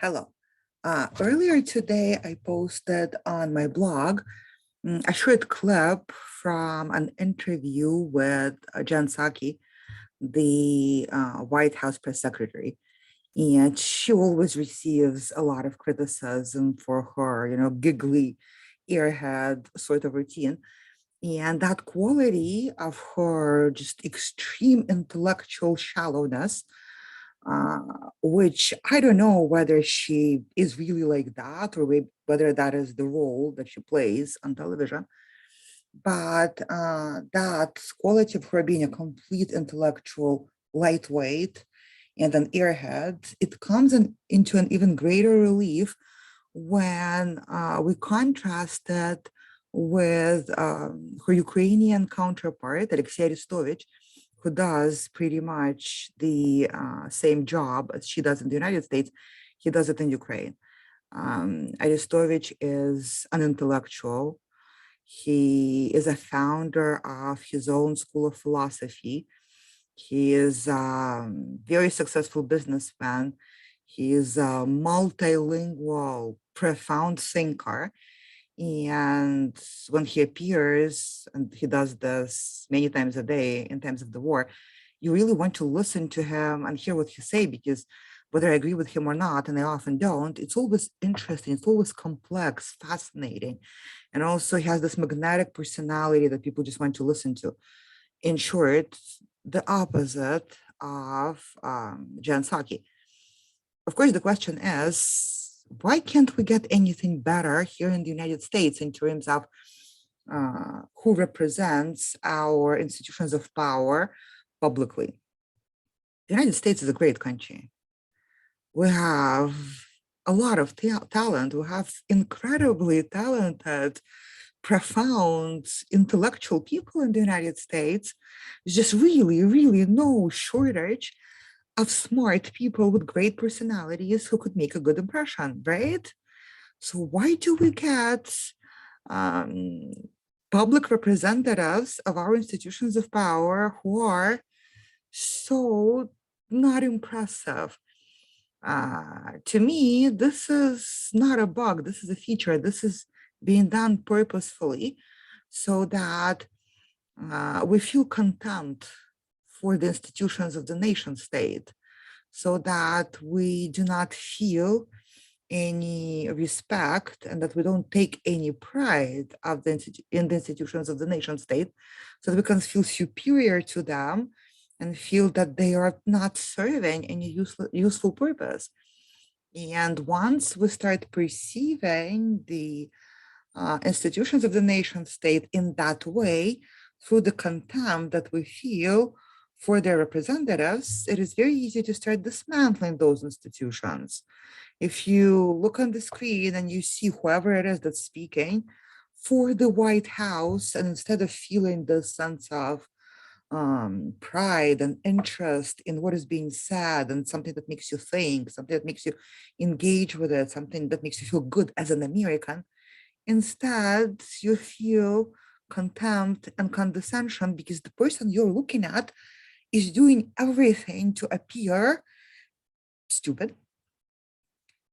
Hello. Earlier today, I posted on my blog a short clip from an interview with Jen Psaki, the White House press secretary. And she always receives a lot of criticism for her, giggly, airhead sort of routine. And that quality of her just extreme intellectual shallowness, uh, which I don't know whether she is really like that or whether that is the role that she plays on television. But that quality of her being a complete intellectual lightweight and an airhead, it comes into an even greater relief when we contrast it with her Ukrainian counterpart, Alexei Arestovich, who does pretty much the same job as she does in the United States. He does it in Ukraine. Arestovich is an intellectual. He is a founder of his own school of philosophy. He is a very successful businessman. He is a multilingual, profound thinker. And when he appears, and he does this many times a day in times of the war, you really want to listen to him and hear what he say, because whether I agree with him or not, and I often don't, it's always interesting, it's always complex, fascinating. And also he has this magnetic personality that people just want to listen to. In short, the opposite of Jan Psaki. Of course, the question is, why can't we get anything better here in the United States in terms of who represents our institutions of power publicly? The United States is a great country. We have a lot of talent. We have incredibly talented, profound, intellectual people in the United States. There's just really, really no shortage of smart people with great personalities who could make a good impression, right? So why do we get um, public representatives of our institutions of power who are so not impressive? To me, this is not a bug. This is a feature. This is being done purposefully so that we feel contempt for the institutions of the nation state, so that we do not feel any respect and that we don't take any pride in the institutions of the nation state, so that we can feel superior to them and feel that they are not serving any useful purpose. And once we start perceiving the institutions of the nation state in that way, through the contempt that we feel for their representatives, it is very easy to start dismantling those institutions. If you look on the screen and you see whoever it is that's speaking for the White House, and instead of feeling this sense of pride and interest in what is being said and something that makes you think, something that makes you engage with it, something that makes you feel good as an American, instead you feel contempt and condescension because the person you're looking at is doing everything to appear stupid.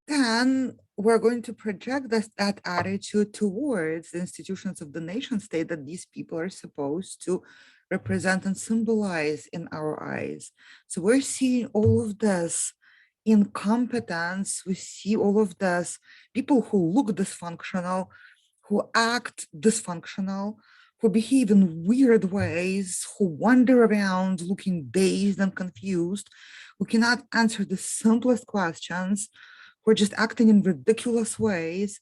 Then we're going to project that attitude towards the institutions of the nation state that these people are supposed to represent and symbolize in our eyes. So we're seeing all of this incompetence. We see all of this people who look dysfunctional, who act dysfunctional, who behave in weird ways, who wander around looking dazed and confused, who cannot answer the simplest questions, who are just acting in ridiculous ways.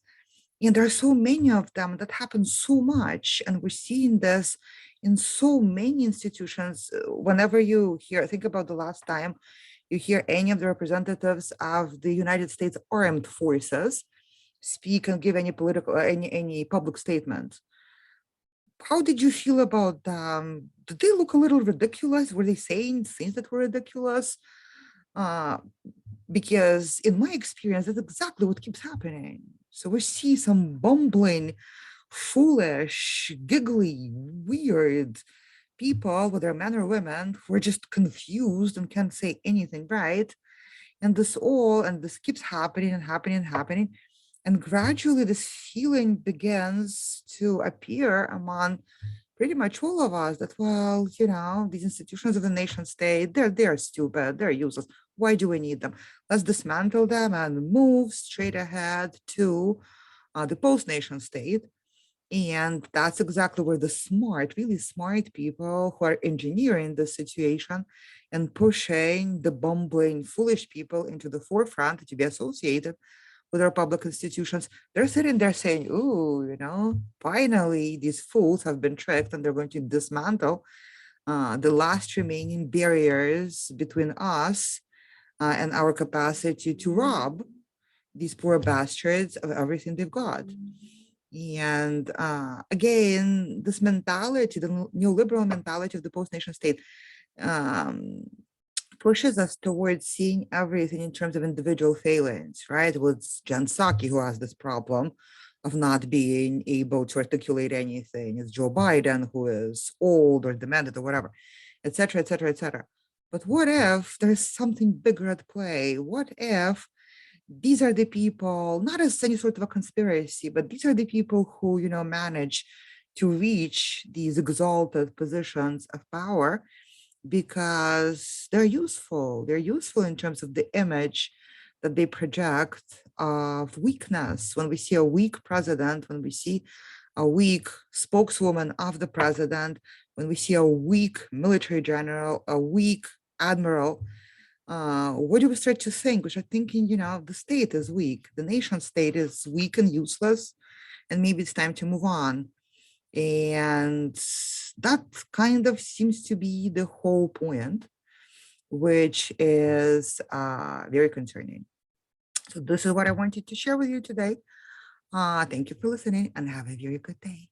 And there are so many of them that happen so much. And we're seeing this in so many institutions. Whenever you think about the last time you hear any of the representatives of the United States Armed Forces speak and give any public statement, how did you feel about them? Did they look a little ridiculous? Were they saying things that were ridiculous? Because in my experience, that's exactly what keeps happening. So we see some bumbling, foolish, giggly, weird people, whether men or women, who are just confused and can't say anything right. And this keeps happening and happening and happening. And gradually this feeling begins to appear among pretty much all of us that, well, these institutions of the nation state, they're stupid, they're useless. Why do we need them? Let's dismantle them and move straight ahead to the post-nation state. And that's exactly where the smart, really smart people who are engineering the situation and pushing the bumbling, foolish people into the forefront to be associated with our public institutions, they're sitting there saying, ooh, finally, these fools have been tricked and they're going to dismantle the last remaining barriers between us and our capacity to rob these poor bastards of everything they've got. And again, this mentality, the neoliberal mentality of the post-nation state, um, pushes us towards seeing everything in terms of individual failings, right? With Jen Psaki, who has this problem of not being able to articulate anything. It's Joe Biden, who is old or demented or whatever, et cetera, et cetera, et cetera. But what if there's something bigger at play? What if these are the people, not as any sort of a conspiracy, but these are the people who, manage to reach these exalted positions of power because they're useful. They're useful in terms of the image that they project of weakness. When we see a weak president, when we see a weak spokeswoman of the president, when we see a weak military general, a weak admiral, what do we start to think? We start thinking, the state is weak, the nation state is weak and useless, and maybe it's time to move on. And that kind of seems to be the whole point, which is very concerning. So this is what I wanted to share with you today. Thank you for listening and have a very good day.